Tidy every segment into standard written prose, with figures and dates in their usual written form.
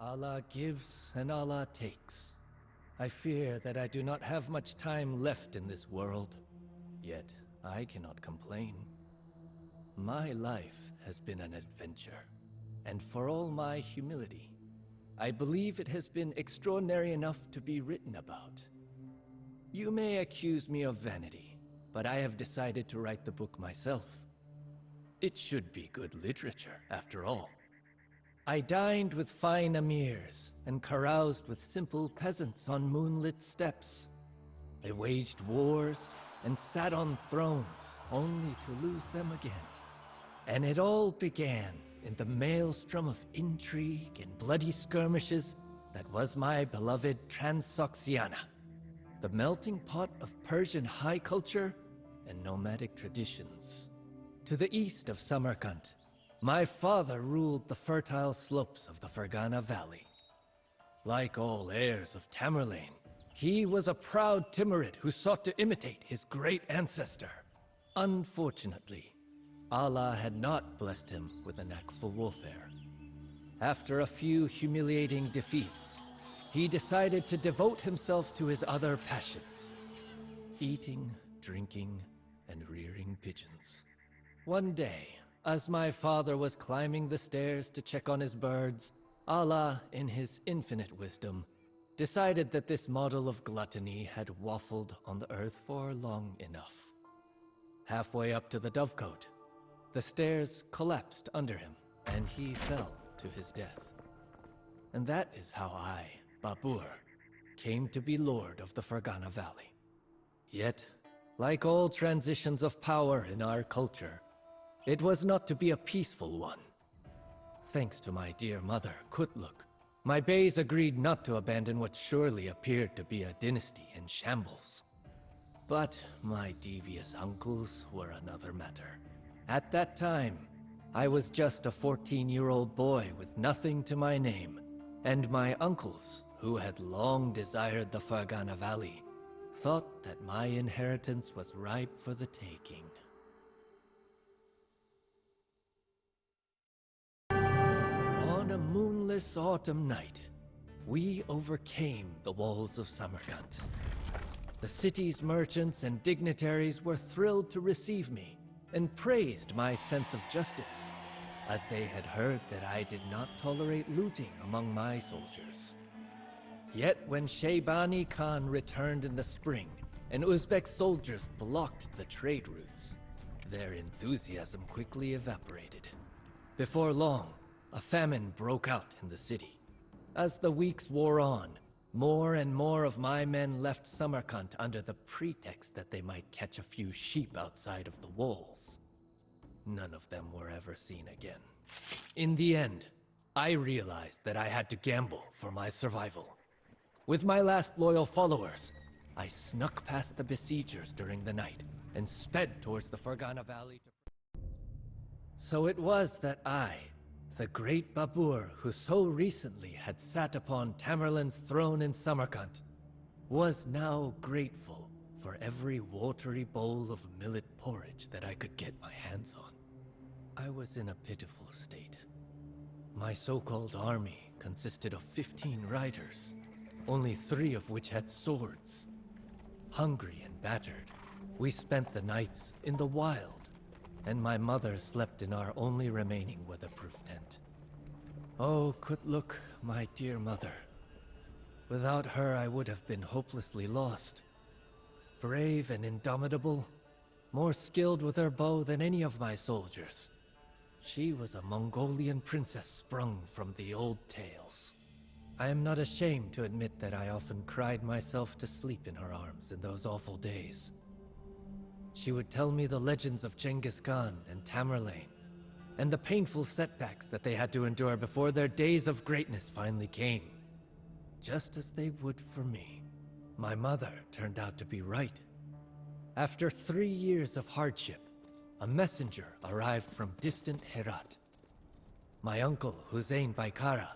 Allah gives and Allah takes. I fear that I do not have much time left in this world, yet I cannot complain. My life has been an adventure, and for all my humility, I believe it has been extraordinary enough to be written about. You may accuse me of vanity, but I have decided to write the book myself. It should be good literature, after all. I dined with fine emirs and caroused with simple peasants on moonlit steppes. I waged wars and sat on thrones, only to lose them again. And it all began in the maelstrom of intrigue and bloody skirmishes that was my beloved Transoxiana, the melting pot of Persian high culture and nomadic traditions. To the east of Samarkand, my father ruled the fertile slopes of the Fergana Valley. Like all heirs of Tamerlane, he was a proud Timurid who sought to imitate his great ancestor. Unfortunately, Allah had not blessed him with a knack for warfare. After a few humiliating defeats, he decided to devote himself to his other passions: eating, drinking, and rearing pigeons. One day, as my father was climbing the stairs to check on his birds, Allah, in his infinite wisdom, decided that this model of gluttony had waffled on the earth for long enough. Halfway up to the dovecote, the stairs collapsed under him, and he fell to his death. And that is how I, Batur, came to be Lord of the Fergana Valley. Yet, like all transitions of power in our culture, it was not to be a peaceful one. Thanks to my dear mother, Kutluk, my Beys agreed not to abandon what surely appeared to be a dynasty in shambles. But my devious uncles were another matter. At that time, I was just a 14-year-old boy with nothing to my name, and my uncles, who had long desired the Fergana Valley, thought that my inheritance was ripe for the taking. On a moonless autumn night, we overcame the walls of Samarkand. The city's merchants and dignitaries were thrilled to receive me, and praised my sense of justice, as they had heard that I did not tolerate looting among my soldiers. Yet when Shaybani Khan returned in the spring, and Uzbek soldiers blocked the trade routes, their enthusiasm quickly evaporated. Before long, a famine broke out in the city. As the weeks wore on, more and more of my men left Samarkand under the pretext that they might catch a few sheep outside of the walls. None of them were ever seen again. In the end, I realized that I had to gamble for my survival. With my last loyal followers, I snuck past the besiegers during the night and sped towards the Fergana Valley to... So it was that I, the great Babur who so recently had sat upon Tamerlane's throne in Samarkand, was now grateful for every watery bowl of millet porridge that I could get my hands on. I was in a pitiful state. My so-called army consisted of 15 riders, only 3 of which had swords. Hungry and battered, we spent the nights in the wild, and my mother slept in our only remaining weatherproof tent. Oh, Kutluk, my dear mother. Without her, I would have been hopelessly lost. Brave and indomitable, more skilled with her bow than any of my soldiers. She was a Mongolian princess sprung from the old tales. I am not ashamed to admit that I often cried myself to sleep in her arms in those awful days. She would tell me the legends of Genghis Khan and Tamerlane, and the painful setbacks that they had to endure before their days of greatness finally came. Just as they would for me. My mother turned out to be right. After 3 years of hardship, a messenger arrived from distant Herat. My uncle, Hussein Baikara,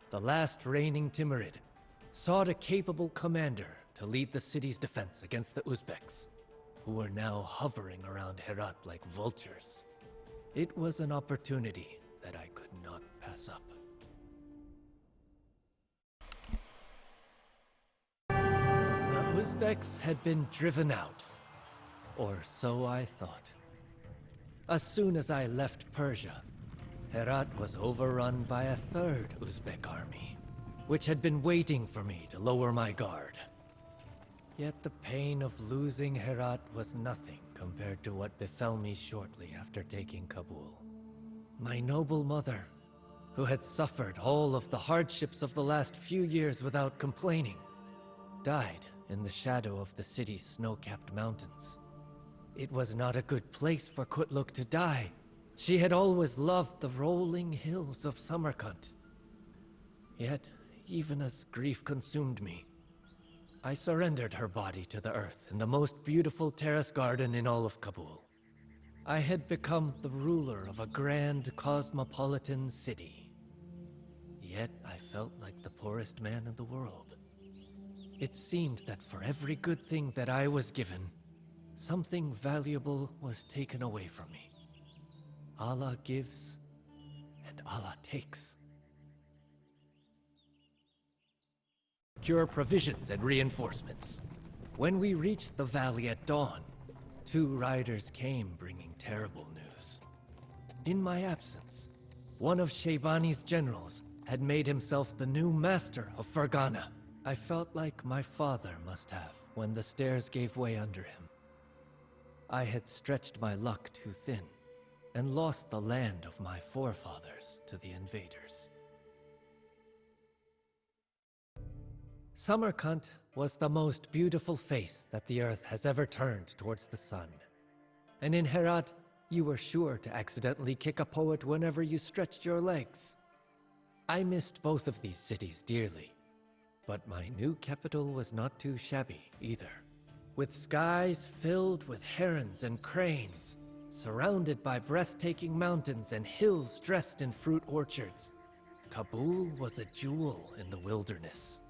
the last reigning Timurid, sought a capable commander to lead the city's defense against the Uzbeks, who were now hovering around Herat like vultures. It was an opportunity that I could not pass up. Uzbeks had been driven out. Or so I thought. As soon as I left Persia, Herat was overrun by a third Uzbek army, which had been waiting for me to lower my guard. Yet the pain of losing Herat was nothing compared to what befell me shortly after taking Kabul. My noble mother, who had suffered all of the hardships of the last few years without complaining, died in the shadow of the city's snow-capped mountains. It was not a good place for Kutluk to die. She had always loved the rolling hills of Samarkand. Yet, even as grief consumed me, I surrendered her body to the earth in the most beautiful terrace garden in all of Kabul. I had become the ruler of a grand cosmopolitan city. Yet I felt like the poorest man in the world. It seemed that for every good thing that I was given, something valuable was taken away from me. Allah gives, and Allah takes. Secure provisions and reinforcements. When we reached the valley at dawn, 2 riders came bringing terrible news. In my absence, one of Shaybani's generals had made himself the new master of Fergana. I felt like my father must have when the stairs gave way under him. I had stretched my luck too thin and lost the land of my forefathers to the invaders. Samarkand was the most beautiful face that the earth has ever turned towards the sun. And in Herat, you were sure to accidentally kick a poet whenever you stretched your legs. I missed both of these cities dearly, but my new capital was not too shabby either. With skies filled with herons and cranes, surrounded by breathtaking mountains and hills dressed in fruit orchards, Kabul was a jewel in the wilderness.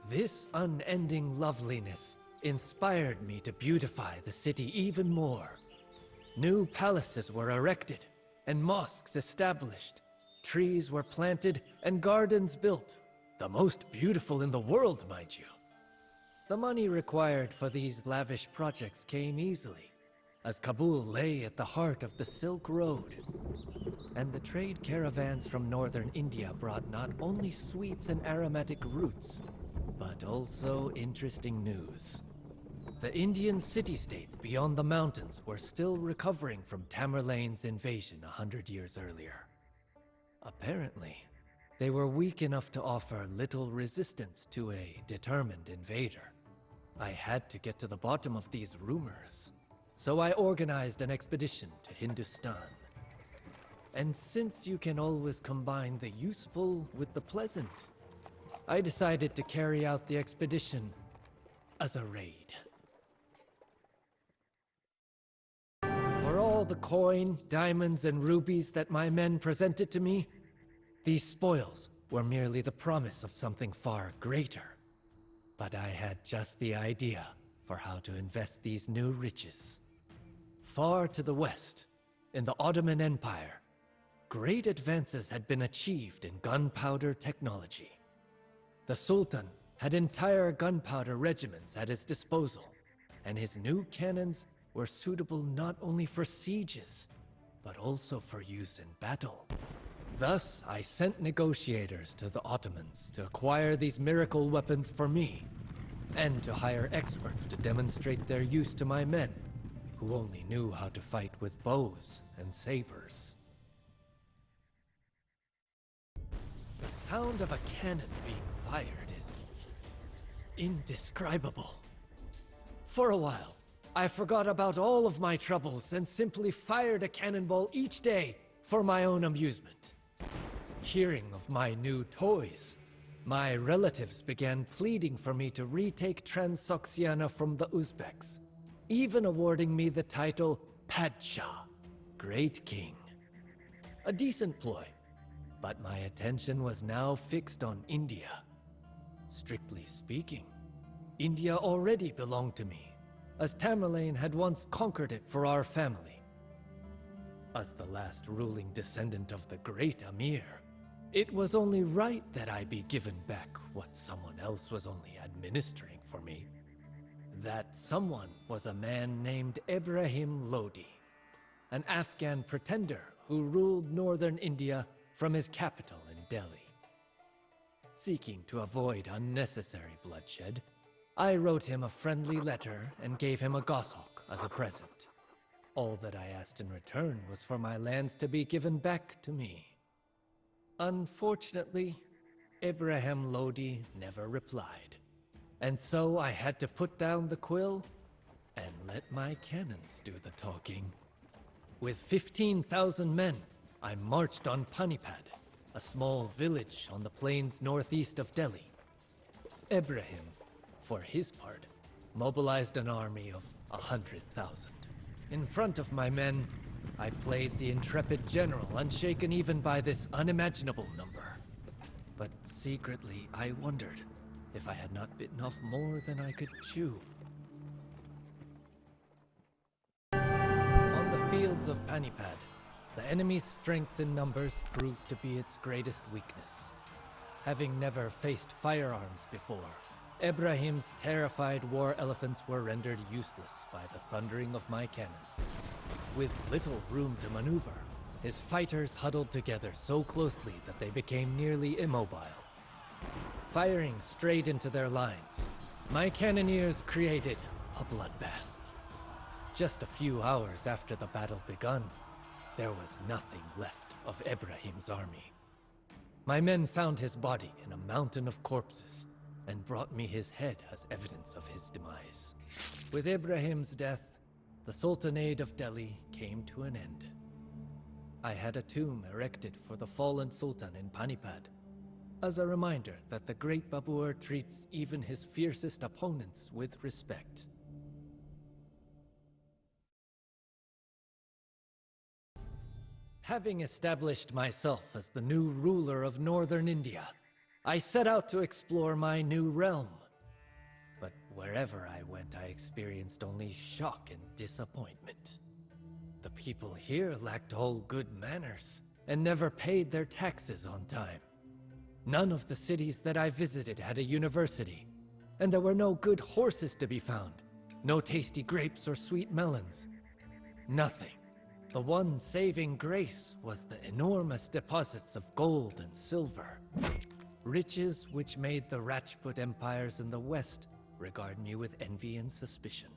This unending loveliness inspired me to beautify the city even more. New palaces were erected and mosques established. Trees were planted and gardens built, the most beautiful in the world, mind you. The money required for these lavish projects came easily, as Kabul lay at the heart of the Silk Road. And the trade caravans from northern India brought not only sweets and aromatic roots, but also interesting news. The Indian city-states beyond the mountains were still recovering from Tamerlane's invasion 100 years earlier. Apparently, they were weak enough to offer little resistance to a determined invader. I had to get to the bottom of these rumors, so I organized an expedition to Hindustan. And since you can always combine the useful with the pleasant, I decided to carry out the expedition as a raid. For all the coin, diamonds, and rubies that my men presented to me, these spoils were merely the promise of something far greater. But I had just the idea for how to invest these new riches. Far to the west, in the Ottoman Empire, great advances had been achieved in gunpowder technology. The Sultan had entire gunpowder regiments at his disposal, and his new cannons were suitable not only for sieges, but also for use in battle. Thus, I sent negotiators to the Ottomans to acquire these miracle weapons for me, and to hire experts to demonstrate their use to my men, who only knew how to fight with bows and sabers. The sound of a cannon being fired is indescribable. For a while, I forgot about all of my troubles and simply fired a cannonball each day for my own amusement. Hearing of my new toys, my relatives began pleading for me to retake Transoxiana from the Uzbeks, even awarding me the title Padshah, Great King. A decent ploy, but my attention was now fixed on India. Strictly speaking, India already belonged to me, as Tamerlane had once conquered it for our family. As the last ruling descendant of the great Amir, it was only right that I be given back what someone else was only administering for me. That someone was a man named Ibrahim Lodi, an Afghan pretender who ruled northern India from his capital in Delhi. Seeking to avoid unnecessary bloodshed, I wrote him a friendly letter and gave him a goshawk as a present. All that I asked in return was for my lands to be given back to me. Unfortunately, Ibrahim Lodi never replied, and so I had to put down the quill and let my cannons do the talking. With 15,000 men, I marched on Panipad, a small village on the plains northeast of Delhi. Ibrahim, for his part, mobilized an army of 100,000. In front of my men, I played the intrepid general, unshaken even by this unimaginable number. But secretly, I wondered if I had not bitten off more than I could chew. On the fields of Panipad, the enemy's strength in numbers proved to be its greatest weakness. Having never faced firearms before, Ibrahim's terrified war elephants were rendered useless by the thundering of my cannons. With little room to maneuver, his fighters huddled together so closely that they became nearly immobile. Firing straight into their lines, my cannoneers created a bloodbath. Just a few hours after the battle begun, there was nothing left of Ibrahim's army. My men found his body in a mountain of corpses and brought me his head as evidence of his demise. With Ibrahim's death, the Sultanate of Delhi came to an end. I had a tomb erected for the fallen Sultan in Panipad, as a reminder that the great Batur treats even his fiercest opponents with respect. Having established myself as the new ruler of northern India, I set out to explore my new realm. But wherever I went, I experienced only shock and disappointment. The people here lacked all good manners and never paid their taxes on time. None of the cities that I visited had a university, and there were no good horses to be found, no tasty grapes or sweet melons. Nothing. The one saving grace was the enormous deposits of gold and silver. Riches which made the Rajput empires in the west regard me with envy and suspicion.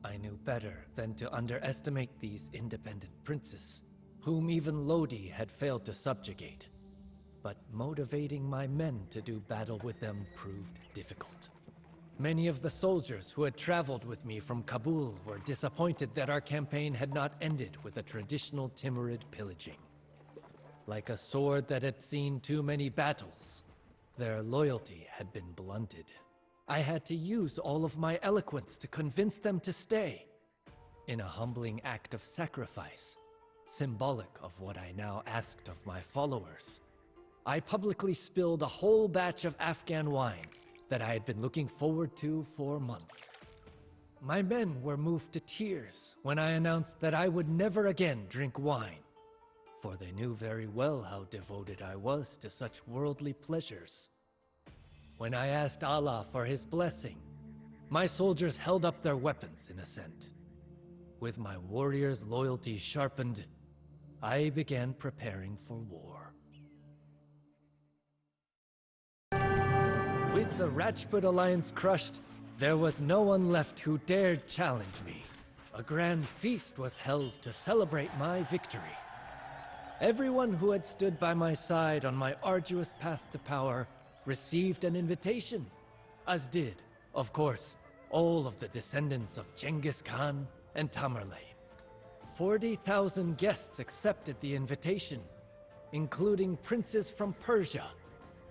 I knew better than to underestimate these independent princes, whom even Lodi had failed to subjugate. But motivating my men to do battle with them proved difficult. Many of the soldiers who had traveled with me from Kabul were disappointed that our campaign had not ended with a traditional Timurid pillaging. Like a sword that had seen too many battles, their loyalty had been blunted. I had to use all of my eloquence to convince them to stay. In a humbling act of sacrifice, symbolic of what I now asked of my followers, I publicly spilled a whole batch of Afghan wine that I had been looking forward to for months. My men were moved to tears when I announced that I would never again drink wine, for they knew very well how devoted I was to such worldly pleasures. When I asked Allah for his blessing, my soldiers held up their weapons in assent. With my warriors' loyalty sharpened, I began preparing for war. With the Rajput alliance crushed, there was no one left who dared challenge me. A grand feast was held to celebrate my victory. Everyone who had stood by my side on my arduous path to power received an invitation, as did, of course, all of the descendants of Genghis Khan and Tamerlane. 40,000 guests accepted the invitation, including princes from Persia,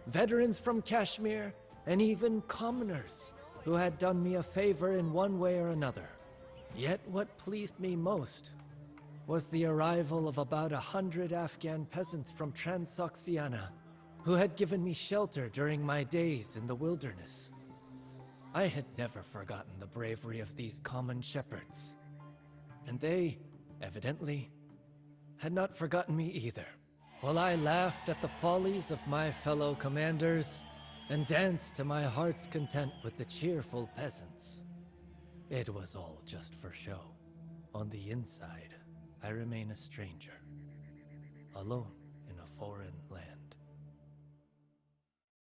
veterans from Kashmir, and even commoners who had done me a favor in one way or another. Yet what pleased me most was the arrival of about 100 Afghan peasants from Transoxiana who had given me shelter during my days in the wilderness. I had never forgotten the bravery of these common shepherds, and they, evidently, had not forgotten me either. While I laughed at the follies of my fellow commanders and danced to my heart's content with the cheerful peasants, It was all just for show. On the inside, I remain a stranger, alone in a foreign land.